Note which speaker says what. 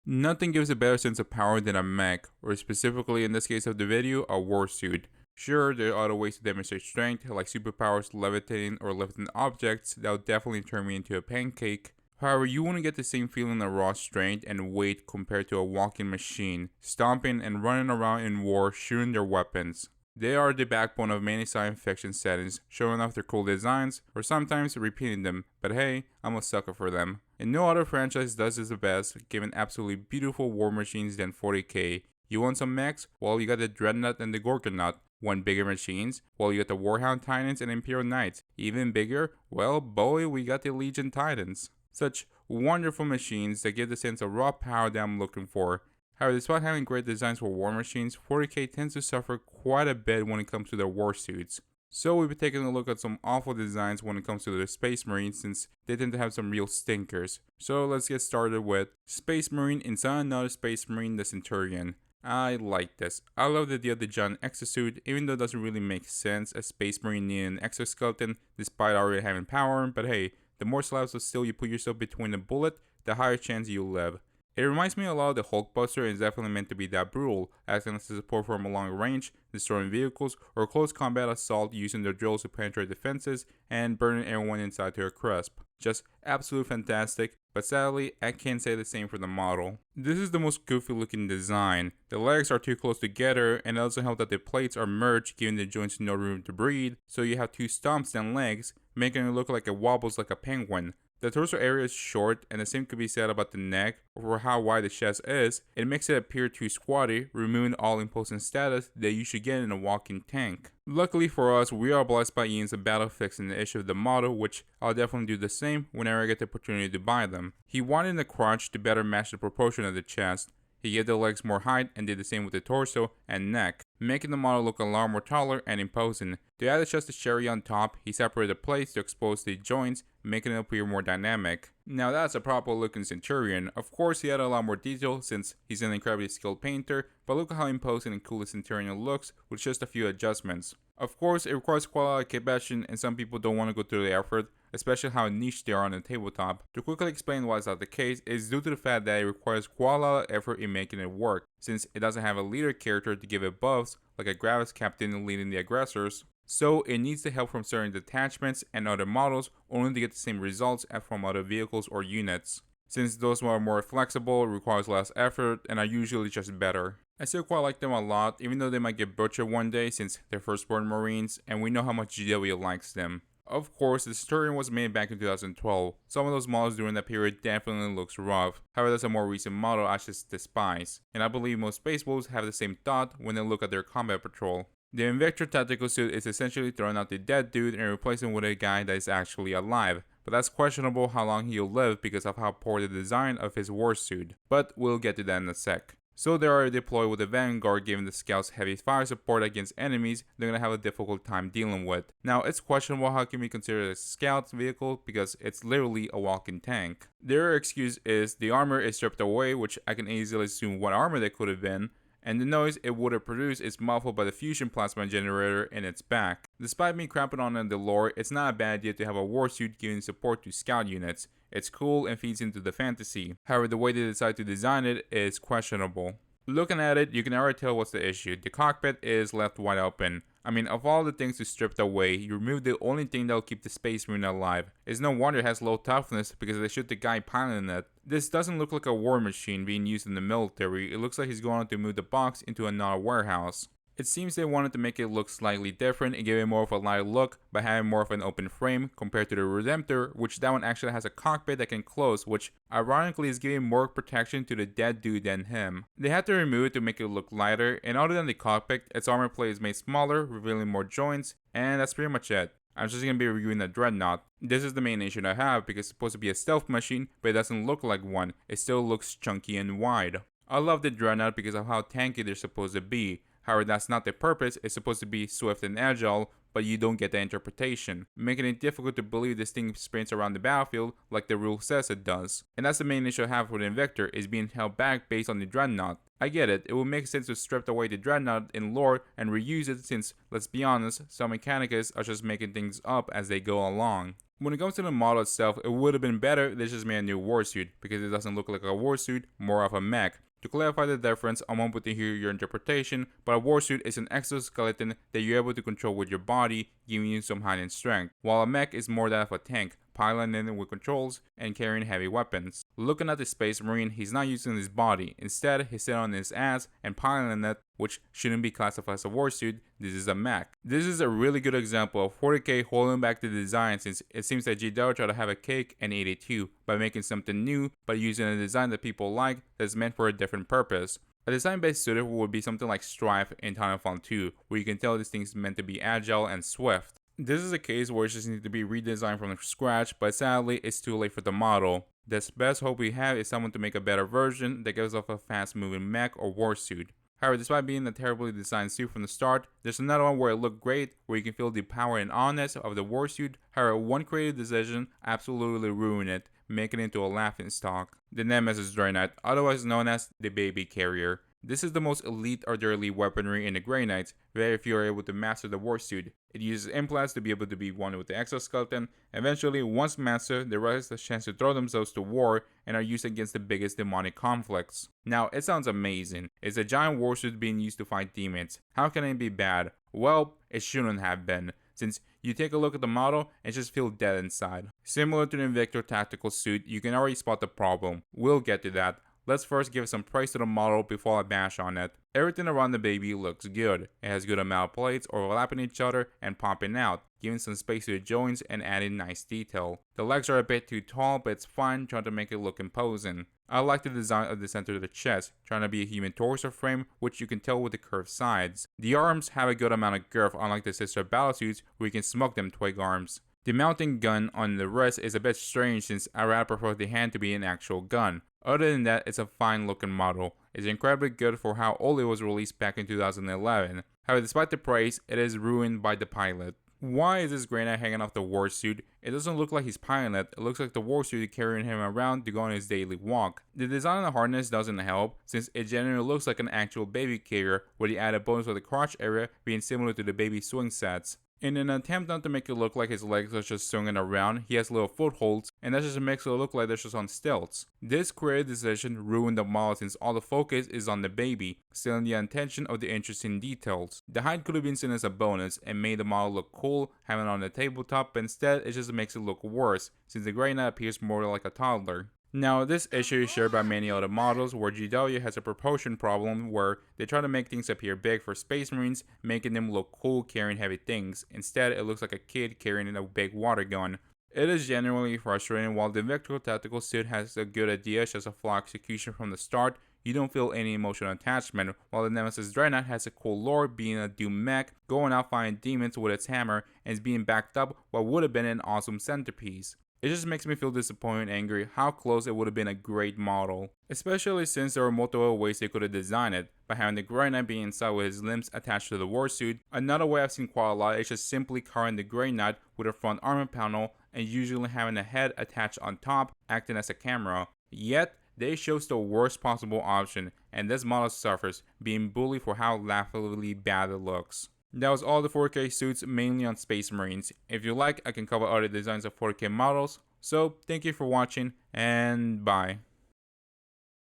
Speaker 1: Nothing gives a better sense of power than a mech, or specifically in this case of the video, a warsuit. Sure, there are other ways to demonstrate strength, like superpowers, levitating, or lifting objects. That would definitely turn me into a pancake. However, you won't get the same feeling of raw strength and weight compared to a walking machine, stomping and running around in war shooting their weapons. They are the backbone of many science fiction settings, showing off their cool designs, or sometimes repeating them, but hey, I'm a sucker for them. And no other franchise does this the best, giving absolutely beautiful war machines than 40k. You want some mechs? Well, you got the Dreadnought and the Gorgonaut. Want bigger machines? Well, you got the Warhound Titans and Imperial Knights. Even bigger? Well, boy, we got the Legion Titans. Such wonderful machines that give the sense of raw power that I'm looking for. However, despite having great designs for war machines, 40k tends to suffer quite a bit when it comes to their war suits. So we'll be taking a look at some awful designs when it comes to the Space Marines, since they tend to have some real stinkers. So let's get started with Space Marine inside another Space Marine, the Centurion. I like this. I love the idea of the giant exosuit, even though it doesn't really make sense as Space Marine needing an exoskeleton despite already having power, but hey, the more slabs of steel you put yourself between a bullet, the higher chance you'll live. It reminds me a lot of the Hulkbuster and is definitely meant to be that brutal, acting as a support from a long range, destroying vehicles, or close combat assault using their drills to penetrate defenses and burning everyone inside to a crisp. Just absolutely fantastic, but sadly, I can't say the same for the model. This is the most goofy looking design. The legs are too close together, and it doesn't help that the plates are merged, giving the joints no room to breathe, so you have two stumps and legs, making it look like it wobbles like a penguin. The torso area is short, and the same could be said about the neck, or for how wide the chest is. It makes it appear too squatty, removing all imposing status that you should get in a walking tank. Luckily for us, we are blessed by Ian's battle fixing the issue of the model, which I'll definitely do the same whenever I get the opportunity to buy them. He wanted the crotch to better match the proportion of the chest. He gave the legs more height and did the same with the torso and neck, making the model look a lot more taller and imposing. To add just a cherry on top, he separated the plates to expose the joints, making it appear more dynamic. Now that's a proper looking Centurion. Of course he had a lot more detail since he's an incredibly skilled painter, but look at how imposing and cool the Centurion looks with just a few adjustments. Of course it requires quite a lot of kibation and some people don't want to go through the effort, especially how niche they are on the tabletop. To quickly explain why it's not the case is due to the fact that it requires quite a lot of effort in making it work, since it doesn't have a leader character to give it buffs like a Gravis Captain leading the aggressors. So it needs the help from certain detachments and other models only to get the same results as from other vehicles or units. Since those are more flexible, requires less effort, and are usually just better. I still quite like them a lot, even though they might get butchered one day since they're firstborn Marines, and we know how much GW likes them. Of course, the Centurion was made back in 2012. Some of those models during that period definitely looks rough. However, that's a more recent model I just despise. And I believe most Space Wolves have the same thought when they look at their combat patrol. The Invictor tactical suit is essentially throwing out the dead dude and replacing with a guy that is actually alive. But that's questionable how long he'll live because of how poor the design of his warsuit. But we'll get to that in a sec. So they are deployed with the Vanguard, giving the scouts heavy fire support against enemies they're going to have a difficult time dealing with. Now it's questionable how it can be considered a scout vehicle because it's literally a walking tank. Their excuse is the armor is stripped away, which I can easily assume what armor they could have been, and the noise it would have produced is muffled by the fusion plasma generator in its back. Despite me crapping on the lore, it's not a bad idea to have a warsuit giving support to scout units. It's cool and feeds into the fantasy. However, the way they decide to design it is questionable. Looking at it, you can already tell what's the issue. The cockpit is left wide open. I mean, of all the things to strip away, you remove the only thing that will keep the Space Marine alive. It's no wonder it has low toughness because they shoot the guy piloting it. This doesn't look like a war machine being used in the military. It looks like he's going to move the box into another warehouse. It seems they wanted to make it look slightly different and give it more of a light look by having more of an open frame compared to the Redemptor, which that one actually has a cockpit that can close, which ironically is giving more protection to the dead dude than him. They had to remove it to make it look lighter, and other than the cockpit, its armor plate is made smaller, revealing more joints, and that's pretty much it. I'm just going to be reviewing the Dreadnought. This is the main issue I have because it's supposed to be a stealth machine, but it doesn't look like one. It still looks chunky and wide. I love the Dreadnought because of how tanky they're supposed to be. However, that's not the purpose. It's supposed to be swift and agile, but you don't get the interpretation, making it difficult to believe this thing sprints around the battlefield like the rule says it does. And that's the main issue I have with the Invictor, is being held back based on the Dreadnought. I get it, it would make sense to strip away the Dreadnought in lore and reuse it since, let's be honest, some mechanics are just making things up as they go along. When it comes to the model itself, it would have been better if they just made a new Warsuit, because it doesn't look like a Warsuit, more of a mech. To clarify the difference, I'm open to hear your interpretation, but a Warsuit is an exoskeleton that you're able to control with your body, giving you some heightened strength, while a mech is more that of a tank, piloting it with controls and carrying heavy weapons. Looking at the Space Marine, he's not using his body. Instead, he's sitting on his ass and piloting it, which shouldn't be classified as a Warsuit. This is a mech. This is a really good example of 40K holding back the design, since it seems that GW tried to have a cake and ate it too, by making something new, but using a design that people like that's meant for a different purpose. A design base suited would be something like Strife in Titanfall 2, where you can tell this thing's meant to be agile and swift. This is a case where it just needs to be redesigned from scratch, but sadly it's too late for the model. The best hope we have is someone to make a better version that gives off a fast moving mech or warsuit. However, despite being a terribly designed suit from the start, there's another one where it looked great, where you can feel the power and honest of the warsuit. However, one creative decision absolutely ruined it, making it into a laughingstock. The Nemesis Dreadnought, otherwise known as the Baby Carrier. This is the most elite artillery weaponry in the Grey Knights, very few are able to master the warsuit. It uses implants to be able to be one with the exoskeleton. Eventually, once mastered, the rest has a chance to throw themselves to war and are used against the biggest demonic conflicts. Now, it sounds amazing. It's a giant warsuit being used to fight demons. How can it be bad? Well, it shouldn't have been, since you take a look at the model and just feel dead inside. Similar to the Invictor tactical suit, you can already spot the problem. We'll get to that. Let's first give some praise to the model before I bash on it. Everything around the baby looks good. It has good amount of plates overlapping each other and popping out, giving some space to the joints and adding nice detail. The legs are a bit too tall, but it's fine, trying to make it look imposing. I like the design of the center of the chest, trying to be a human torso frame, which you can tell with the curved sides. The arms have a good amount of girth, unlike the sister battlesuits where you can smoke them twig arms. The mounting gun on the wrist is a bit strange, since I rather prefer the hand to be an actual gun. Other than that, it's a fine looking model. It's incredibly good for how old it was released back in 2011. However, despite the praise, it is ruined by the pilot. Why is this Grey Knight hanging off the warsuit? It doesn't look like he's piloting it, it looks like the warsuit is carrying him around to go on his daily walk. The design of the harness doesn't help, since it generally looks like an actual baby carrier, with the added bonus of the crotch area being similar to the baby swing sets. In an attempt not to make it look like his legs are just swinging around, he has little footholds, and that just makes it look like they're just on stilts. This creative decision ruined the model, since all the focus is on the baby, stealing the attention of the interesting details. The height could have been seen as a bonus and made the model look cool, having it on the tabletop, but instead it just makes it look worse, since the Grey Knight appears more like a toddler. Now, this issue is shared by many other models, where GW has a proportion problem where they try to make things appear big for Space Marines, making them look cool carrying heavy things. Instead, it looks like a kid carrying a big water gun. It is genuinely frustrating. While the Invictor tactical suit has a good idea, just a flaw execution from the start, you don't feel any emotional attachment, while the Nemesis Dreadnought has a cool lore, being a doom mech, going out fighting demons with its hammer, and is being backed up what would have been an awesome centerpiece. It just makes me feel disappointed and angry how close it would have been a great model. Especially since there were multiple ways they could have designed it, by having the Grey Knight being inside with his limbs attached to the warsuit. Another way I've seen quite a lot is just simply carrying the Grey Knight with a front armor panel and usually having a head attached on top, acting as a camera. Yet, they chose the worst possible option, and this model suffers, being bullied for how laughably bad it looks. That was all the 4K suits, mainly on Space Marines. If you like, I can cover other designs of 4K models. So, thank you for watching, and bye.